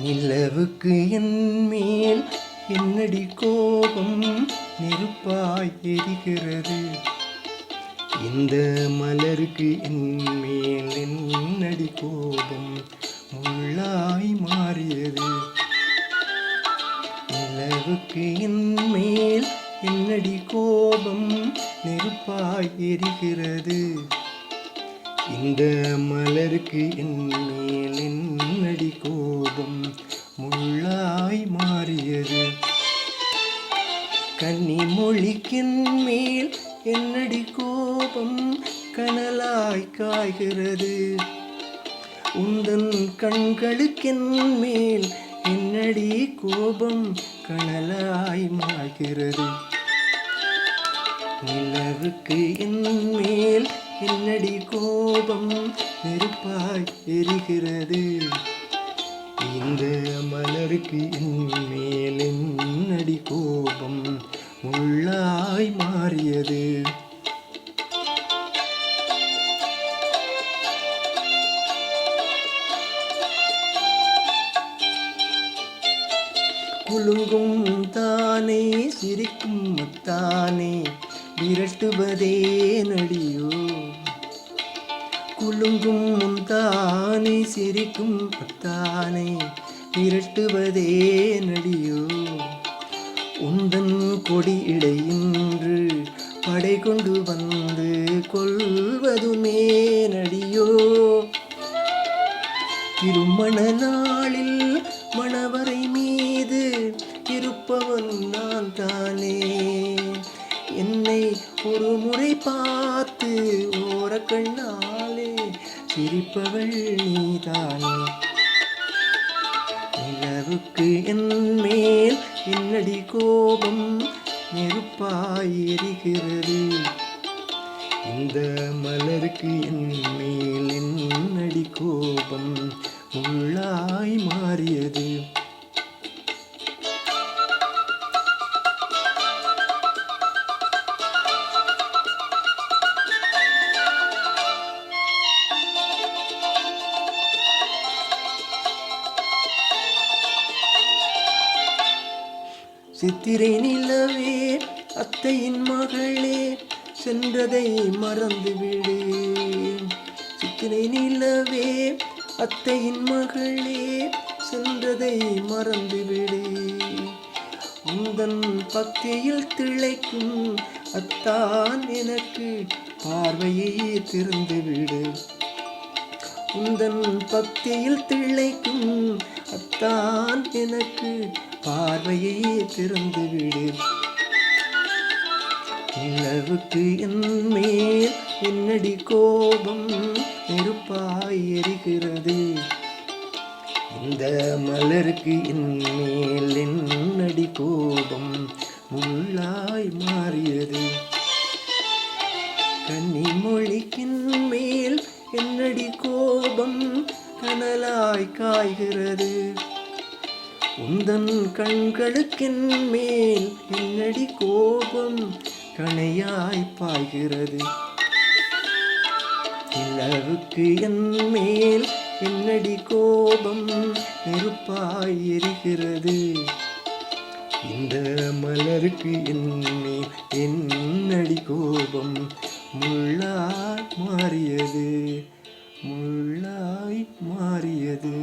நிலவுக்கு என் மேல் என்னடி கோபம் நெருப்பாய் எரிகிறது. இந்த மலருக்கு என் மேல் என்னடி கோபம் முள்ளாய் மாறியது. நிலவுக்கு என் மேல் என்னடி கோபம் நெருப்பாய் எரிகிறது. இந்த மலருக்கு என் மேல் என்னடி கோபம் முள்ளாய் மாறியது. கன்னிமொழிக்கின் மேல் என்னடி கோபம் கனலாய் காய்கிறது. உந்தன் கண்களுக்கென் மேல் என்னடி கோபம் கனலாய் மாய்கிறது. நிலவுக்கு என் மேல் என்னடி கோபம் நெருப்பாய் எரிகிறது. இந்த மலருக்கு என் மேல் என்னடி கோபம் முள்ளாய் மாறியது. குலுங்கும் தானே சிரிக்கும் முத்தானே விரட்டுவதே நடியோ. குலுங்கும் முந்தானே சிரிக்கும் முத்தானே விரட்டுவதே நடியோ. உந்தன் கொடி இடையின்று படை கொண்டு வந்து கொள்வதுமே நடியோ. திருமண நாளில் மணவரை மீது இருப்பவன் நான் தானே. என்னை ஒரு முறை பார்த்து ஓர கண்ணாலே சிரிப்பவள் நீதானே. நிலவுக்கு என் மேல் என்னடி கோபம் நெருப்பாய் எரிகிறது. இந்த மலருக்கு என் மேல் என்னடி கோபம் முள்ளாய் மாறியது. சித்திரை நிலவே அத்தையின் மகளே சென்றதை மறந்துவிடு. சித்திரை நிலவே அத்தையின் மகளே சென்றதை மறந்துவிடு. உந்தன் பக்தியில் திளைக்கும் அத்தான் எனக்கு பார்வையை திறந்துவிடு. உந்தன் பக்தியில் திளைக்கும் அத்தான் எனக்கு பார்வையை திறந்துவிடு. நிலவுக்கு என் மேல் என்னடி கோபம் நெருப்பாய் எரிகிறது. இந்த மலருக்கு என் மேல் என்னடி கோபம் முள்ளாய் மாறியது. கன்னிமொழிக்கின் மேல் என்னடி கோபம் கனலாய் காய்கிறது. உந்தன் கண்களுக்கென் மேல் என்னடி கோபம் கணையாய் பாய்கிறது. நிலவுக்கு என் மேல் என்னடி கோபம் நெருப்பாய் எரிகிறது. இந்த மலருக்கு என் மேல் என்னடி கோபம் முள்ளாய் மாறியது. முள்ளாய் மாறியது.